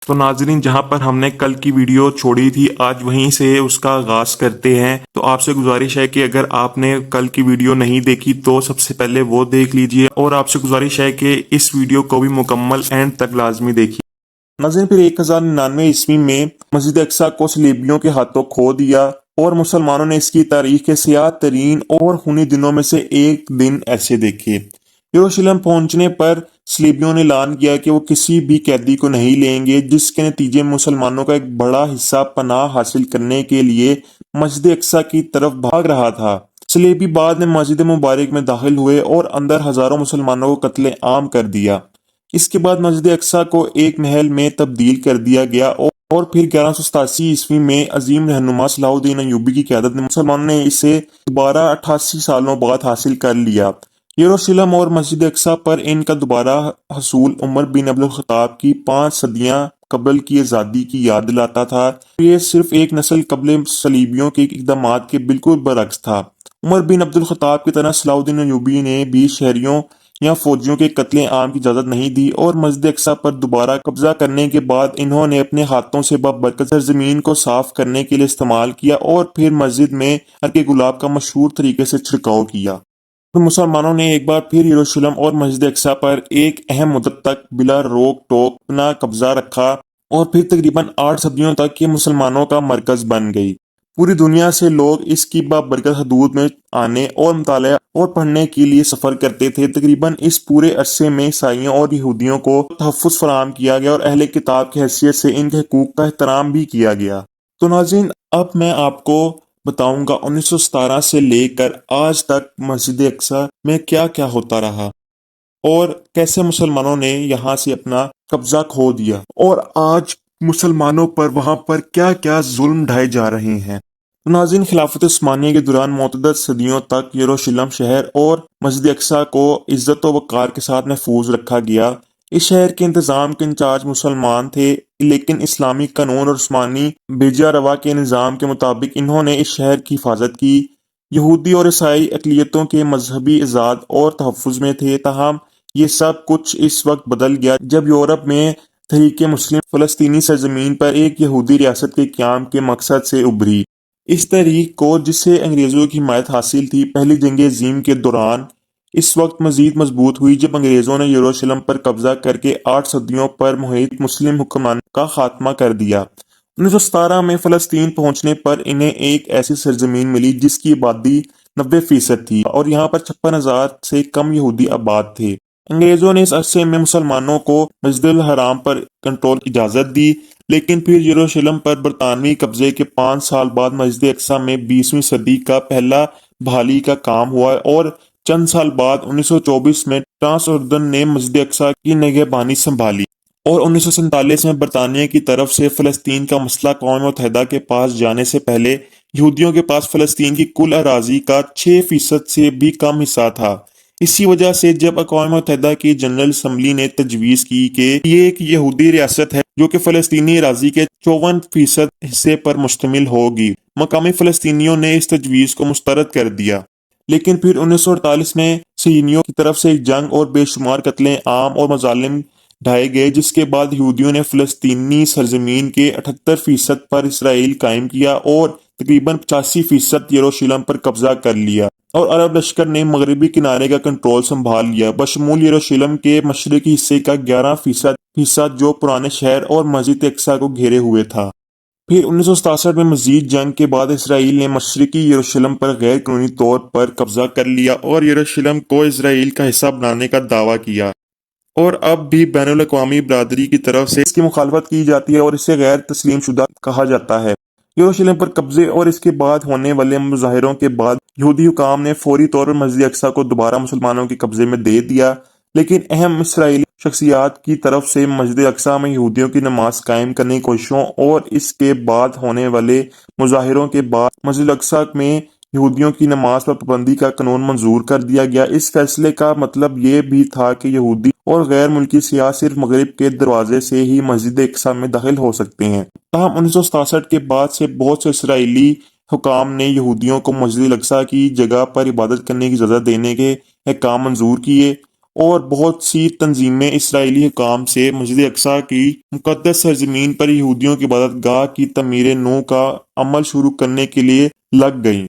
تو ناظرین، جہاں پر ہم نے کل کی ویڈیو چھوڑی تھی آج وہیں سے اس کا آغاز کرتے ہیں۔ تو آپ سے گزارش ہے کہ اگر آپ نے کل کی ویڈیو نہیں دیکھی تو سب سے پہلے وہ دیکھ لیجئے، اور آپ سے گزارش ہے کہ اس ویڈیو کو بھی مکمل اینڈ تک لازمی دیکھیے۔ ناظرین، پھر 1099 میں مسجد اقصی کو صلیبیوں کے ہاتھوں کھو دیا، اور مسلمانوں نے اس کی تاریخ کے سیاہ ترین اور خونی دنوں میں سے ایک دن ایسے دیکھے۔ یروشلم پہنچنے پر صلیبیوں نے اعلان کیا کہ وہ کسی بھی قیدی کو نہیں لیں گے، جس کے نتیجے میں مسلمانوں کا ایک بڑا حصہ پناہ حاصل کرنے کے لیے مسجد اقصی کی طرف بھاگ رہا تھا۔ صلیبی بعد میں مسجد مبارک میں داخل ہوئے اور اندر ہزاروں مسلمانوں کو قتل عام کر دیا۔ اس کے بعد مسجد اقصی کو ایک محل میں تبدیل کر دیا گیا، اور پھر 1187 میں عظیم رہنما صلاح الدین ایوبی کی قیادت میں مسلمانوں نے اسے دوبارہ 88 سالوں بعد حاصل کر لیا۔ یروشلم اور مسجد اقصی پر ان کا دوبارہ حصول عمر بن عبدالخطاب کی 5 صدیاں قبل کی آزادی کی یاد دلاتا تھا۔ یہ صرف ایک نسل قبل صلیبیوں کے اقدامات کے بالکل برعکس تھا۔ عمر بن عبدالخطاب کی طرح صلاح الدین ایوبی نے بھی شہریوں یا فوجیوں کے قتل عام کی اجازت نہیں دی، اور مسجد اقصی پر دوبارہ قبضہ کرنے کے بعد انہوں نے اپنے ہاتھوں سے بابرکت سرزمین کو صاف کرنے کے لیے استعمال کیا، اور پھر مسجد میں عرق گلاب کا مشہور طریقے سے چھڑکاؤ کیا۔ مسلمانوں نے ایک بار پھر یروشلم اور مسجد اقصی پر ایک اہم مدت تک بلا روک ٹوک اپنا قبضہ رکھا، اور پھر تقریباً 8 صدیوں تک یہ مسلمانوں کا مرکز بن گئی۔ پوری دنیا سے لوگ اس کی بابرکت حدود میں آنے اور مطالعہ اور پڑھنے کے لیے سفر کرتے تھے۔ تقریباً اس پورے عرصے میں عیسائیوں اور یہودیوں کو تحفظ فراہم کیا گیا، اور اہل کتاب کی حیثیت سے ان کے حقوق کا احترام بھی کیا گیا۔ تو ناظرین، اب میں آپ کو بتاؤں گا 1917 سے لے کر آج تک مسجد اقصی میں کیا کیا ہوتا رہا، اور کیسے مسلمانوں نے یہاں سے اپنا قبضہ کھو دیا، اور آج مسلمانوں پر وہاں پر کیا کیا ظلم ڈھائے جا رہے ہیں۔ ناظرین، خلافت عثمانیہ کے دوران متعدد صدیوں تک یروشلم شہر اور مسجد اقصی کو عزت و وقار کے ساتھ محفوظ رکھا گیا۔ اس شہر کے انتظام کے انچارج مسلمان تھے، لیکن اسلامی قانون اور عثمانی بیجا روا کے نظام کے مطابق انہوں نے اس شہر کی حفاظت کی۔ یہودی اور عیسائی اقلیتوں کے مذہبی اعزاز اور تحفظ میں تھے، تاہم یہ سب کچھ اس وقت بدل گیا جب یورپ میں تحریک مسلم فلسطینی سرزمین پر ایک یہودی ریاست کے قیام کے مقصد سے ابھری۔ اس تحریک کو، جسے انگریزوں کی حمایت حاصل تھی، پہلی جنگ عظیم کے دوران اس وقت مزید مضبوط ہوئی جب انگریزوں نے یروشلم پر قبضہ کر کے 8 صدیوں پر محیط مسلم حکمران کا خاتمہ کر دیا۔ 1917 میں فلسطین پہنچنے پر انہیں ایک ایسی سرزمین ملی جس کی آبادی 90% تھی، اور یہاں پر 56,000 سے کم یہودی آباد تھے۔ انگریزوں نے اس عرصے میں مسلمانوں کو مسجد الحرام پر کنٹرول کی اجازت دی، لیکن پھر یروشلم پر برطانوی قبضے کے 5 سال بعد مسجد اقصی میں 20ویں صدی کا پہلا بحالی کا کام ہوا، اور چند سال بعد 1924 میں ٹرانس اردن نے مسجد اقصی کی نگہبانی سنبھالی، اور 1947 میں برطانیہ کی طرف سے فلسطین کا مسئلہ اقوام متحدہ کے پاس جانے سے پہلے یہودیوں کے پاس فلسطین کی کل اراضی کا 6% سے بھی کم حصہ تھا۔ اسی وجہ سے جب اقوام متحدہ کی جنرل اسمبلی نے تجویز کی کہ یہ ایک یہودی ریاست ہے جو کہ فلسطینی اراضی کے 54% حصے پر مشتمل ہوگی، مقامی فلسطینیوں نے اس تجویز کو مسترد کر دیا۔ لیکن پھر 1948 میں صہیونیوں کی طرف سے ایک جنگ اور بے شمار قتل عام اور مظالم ڈھائے گئے، جس کے بعد یہودیوں نے فلسطینی سرزمین کے 78% پر اسرائیل قائم کیا، اور تقریباً 85% یروشلم پر قبضہ کر لیا، اور عرب لشکر نے مغربی کنارے کا کنٹرول سنبھال لیا، بشمول یروشلم کے مشرقی حصے کا 11% حصہ جو پرانے شہر اور مسجد اقصی کو گھیرے ہوئے تھا۔ پھر 1967 میں مزید جنگ کے بعد اسرائیل نے مشرقی یروشلم پر غیر قانونی طور پر قبضہ کر لیا، اور یروشلم کو اسرائیل کا حصہ بنانے کا دعویٰ کیا، اور اب بھی بین الاقوامی برادری کی طرف سے اس کی مخالفت کی جاتی ہے، اور اسے غیر تسلیم شدہ کہا جاتا ہے۔ یروشلم پر قبضے اور اس کے بعد ہونے والے مظاہروں کے بعد یہودی حکام نے فوری طور پر مسجد اقصی کو دوبارہ مسلمانوں کے قبضے میں دے دیا، لیکن اہم اسرائیلی شخصیات کی طرف سے مسجد اقصی میں یہودیوں کی نماز قائم کرنے کی کوششوں اور اس کے بعد ہونے والے مظاہروں کے بعد مسجد اقصی میں یہودیوں کی نماز پر پابندی کا قانون منظور کر دیا گیا۔ اس فیصلے کا مطلب یہ بھی تھا کہ یہودی اور غیر ملکی سیاح صرف مغرب کے دروازے سے ہی مسجد اقصی میں داخل ہو سکتے ہیں۔ تاہم 1967 کے بعد سے بہت سے اسرائیلی حکام نے یہودیوں کو مسجد اقصی کی جگہ پر عبادت کرنے کی اجازت دینے کے احکام منظور کیے، اور بہت سی تنظیمیں اسرائیلی حکام سے مسجد اقصی کی مقدس سرزمین پر یہودیوں کی عبادت گاہ کی تعمیر نو کا عمل شروع کرنے کے لیے لگ گئیں،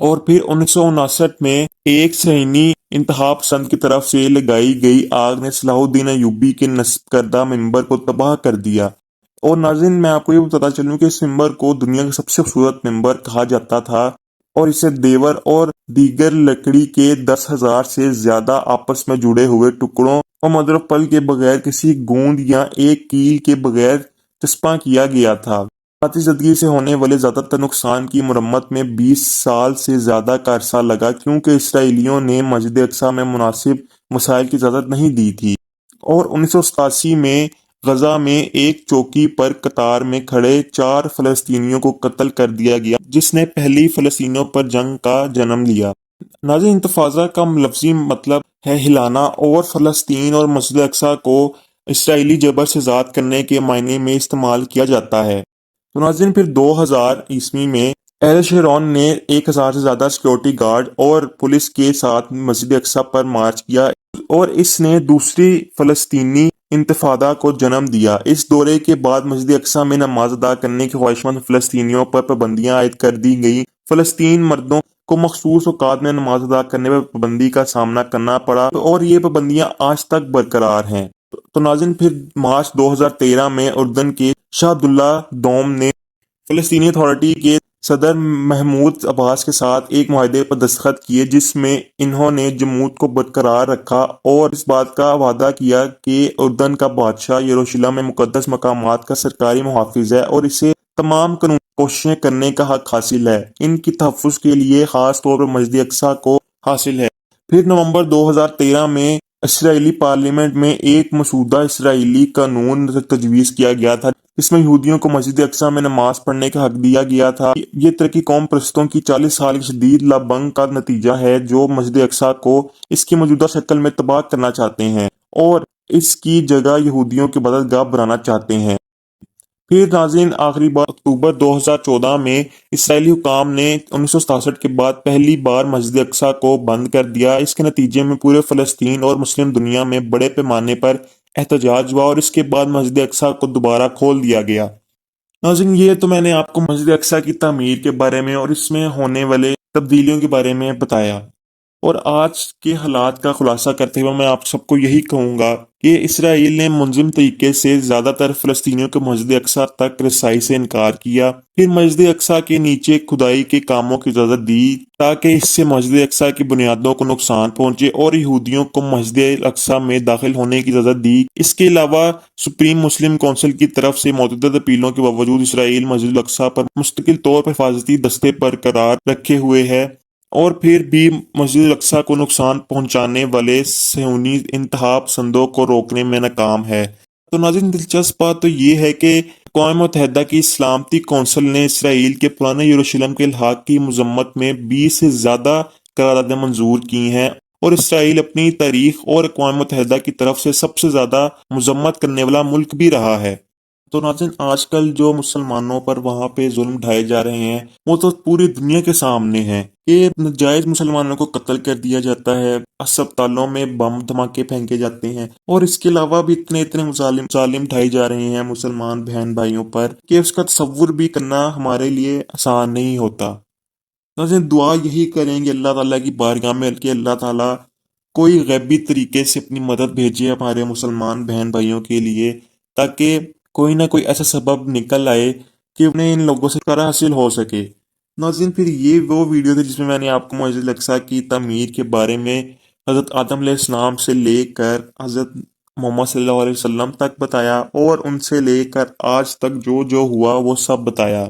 اور پھر 1959 میں ایک صہیونی انتہا پسند کی طرف سے لگائی گئی آگ نے صلاح الدین ایوبی کے نصب کردہ ممبر کو تباہ کر دیا۔ اور ناظرین، میں آپ کو یہ بتاتا چلوں کہ اس ممبر کو دنیا کا سب سے خوبصورت ممبر کہا جاتا تھا، اور اسے دیور اور دیگر لکڑی کے 10,000 سے زیادہ آپس میں جڑے ہوئے ٹکڑوں اور مدر و پل کے بغیر کسی گوند یا ایک کیل کے بغیر چسپاں کیا گیا تھا۔ ذاتی زدگی سے ہونے والے زیادہ تر نقصان کی مرمت میں 20 سال سے زیادہ کا عرصہ لگا، کیونکہ اسرائیلیوں نے مسجد اقصی میں مناسب مسائل کی اجازت نہیں دی تھی۔ اور 1987 میں غزہ میں ایک چوکی پر قطار میں کھڑے 4 فلسطینیوں کو قتل کر دیا گیا، جس نے پہلی فلسطینیوں پر جنگ کا جنم لیا۔ ناظرین، انتفاضہ کا لفظی مطلب ہے ہلانا، اور فلسطین اور مسجد اقصی کو اسرائیلی جبر سے آزاد کرنے کے معنی میں استعمال کیا جاتا ہے۔ تو ناظرین، پھر 2000 میں اہل شہرون نے 1000 سے زیادہ سیکیورٹی گارڈ اور پولیس کے ساتھ مسجد اقصی پر مارچ کیا، اور اس نے دوسری فلسطینی انتفاضہ کو جنم دیا۔ اس دورے کے بعد مسجد اقصی میں نماز ادا کرنے کی خواہش مند فلسطینیوں پر پابندیاں عائد کر دی گئی۔ فلسطین مردوں کو مخصوص اوقات میں نماز ادا کرنے پر پابندی کا سامنا کرنا پڑا، اور یہ پابندیاں آج تک برقرار ہیں۔ تو ناظرین، پھر مارچ 2013 میں اردن کے شاہ عبداللہ دوم نے فلسطینی اتھارٹی کے صدر محمود عباس کے ساتھ ایک معاہدے پر دستخط کیے، جس میں انہوں نے جمود کو برقرار رکھا اور اس بات کا وعدہ کیا کہ اردن کا بادشاہ یروشلم میں مقدس مقامات کا سرکاری محافظ ہے، اور اسے تمام قانونی کوششیں کرنے کا حق حاصل ہے۔ ان کی تحفظ کے لیے خاص طور پر مسجد اقصی کو حاصل ہے۔ پھر نومبر 2013 میں اسرائیلی پارلیمنٹ میں ایک مسودہ اسرائیلی قانون تجویز کیا گیا تھا، جس میں یہودیوں کو مسجد اقصی میں نماز پڑھنے کا حق دیا گیا تھا۔ یہ ترقی قوم پرستوں کی 40 سال کی شدید لابنگ کا نتیجہ ہے، جو مسجد اقصی کو اس کی موجودہ شکل میں تباہ کرنا چاہتے ہیں اور اس کی جگہ یہودیوں کی عبادت گاہ بنانا چاہتے ہیں۔ پھر ناظرین، آخری بار اکتوبر 2014 میں اسرائیلی حکام نے 1967 کے بعد پہلی بار مسجد اقصی کو بند کر دیا۔ اس کے نتیجے میں پورے فلسطین اور مسلم دنیا میں بڑے پیمانے پر احتجاج ہوا، اور اس کے بعد مسجد اقصی کو دوبارہ کھول دیا گیا۔ ناظرین، یہ تو میں نے آپ کو مسجد اقصی کی تعمیر کے بارے میں اور اس میں ہونے والے تبدیلیوں کے بارے میں بتایا، اور آج کے حالات کا خلاصہ کرتے ہوئے میں آپ سب کو یہی کہوں گا کہ اسرائیل نے منظم طریقے سے زیادہ تر فلسطینیوں کو مسجد اقصی تک رسائی سے انکار کیا، پھر مسجد اقصی کے نیچے کھدائی کے کاموں کی اجازت دی تاکہ اس سے مسجد اقصی کی بنیادوں کو نقصان پہنچے، اور یہودیوں کو مسجد اقصی میں داخل ہونے کی اجازت دی۔ اس کے علاوہ سپریم مسلم کونسل کی طرف سے متعدد اپیلوں کے باوجود اسرائیل مسجد اقصی پر مستقل طور پر حفاظتی دستے برقرار رکھے ہوئے ہے، اور پھر بھی مسجد اقصی کو نقصان پہنچانے والے صہیونی انتہا پسندوں کو روکنے میں ناکام ہے۔ تو ناظرین، دلچسپ بات تو یہ ہے کہ اقوام متحدہ کی سلامتی کونسل نے اسرائیل کے پرانے یروشلم کے الحاق کی مذمت میں 20 سے زیادہ قراردادیں منظور کی ہیں، اور اسرائیل اپنی تاریخ اور اقوام متحدہ کی طرف سے سب سے زیادہ مذمت کرنے والا ملک بھی رہا ہے۔ تو ناظرین، آج کل جو مسلمانوں پر وہاں پہ ظلم ڈھائے جا رہے ہیں وہ تو پوری دنیا کے سامنے ہیں، کہ ناجائز مسلمانوں کو قتل کر دیا جاتا ہے، اسپتالوں میں بم دھماکے پھینکے جاتے ہیں، اور اس کے علاوہ بھی اتنے ظالم ڈھائے جا رہے ہیں مسلمان بہن بھائیوں پر کہ اس کا تصور بھی کرنا ہمارے لیے آسان نہیں ہوتا۔ ناظرین، دعا یہی کریں گے اللہ تعالیٰ کی بارگاہ میں کہ اللہ تعالیٰ کوئی غیبی طریقے سے اپنی مدد بھیجے ہمارے مسلمان بہن بھائیوں کے لیے، تاکہ کوئی نہ کوئی ایسا سبب نکل آئے کہ انہیں ان لوگوں سے چھٹکارا حاصل ہو سکے۔ ناظرین، پھر یہ وہ ویڈیو تھی جس میں نے آپ کو مسجد اقصی کی تعمیر کے بارے میں حضرت آدم علیہ السلام سے لے کر حضرت محمد صلی اللہ علیہ وسلم تک بتایا، اور ان سے لے کر آج تک جو جو ہوا وہ سب بتایا۔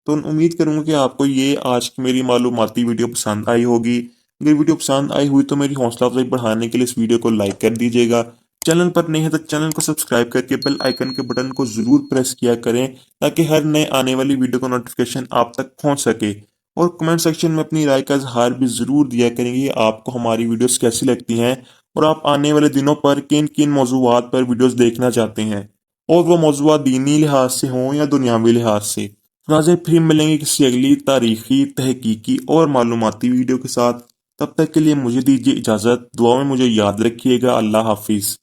تو امید کروں گا کہ آپ کو یہ آج کی میری معلوماتی ویڈیو پسند آئی ہوگی۔ اگر ویڈیو پسند آئی ہوئی تو میری حوصلہ افزائی بڑھانے کے لیے اس ویڈیو کو لائک کر دیجیے گا۔ چینل پر نہیں ہے تو چینل کو سبسکرائب کر کے بیل آئیکن کے بٹن کو ضرور پریس کیا کریں، تاکہ ہر نئے آنے والی ویڈیو کا نوٹیفیکیشن آپ تک پہنچ سکے۔ اور کمنٹ سیکشن میں اپنی رائے کا اظہار بھی ضرور دیا کریں گے آپ کو ہماری ویڈیوز کیسی لگتی ہیں، اور آپ آنے والے دنوں پر کن موضوعات پر ویڈیوز دیکھنا چاہتے ہیں، اور وہ موضوعات دینی لحاظ سے ہوں یا دنیاوی لحاظ سے۔ ناظرین، پھر ملیں گے کسی اگلی تاریخی، تحقیقی اور معلوماتی ویڈیو کے ساتھ۔ تب تک کے لیے مجھے دیجیے اجازت، دعا میں مجھے یاد رکھیے گا، اللہ حافظ۔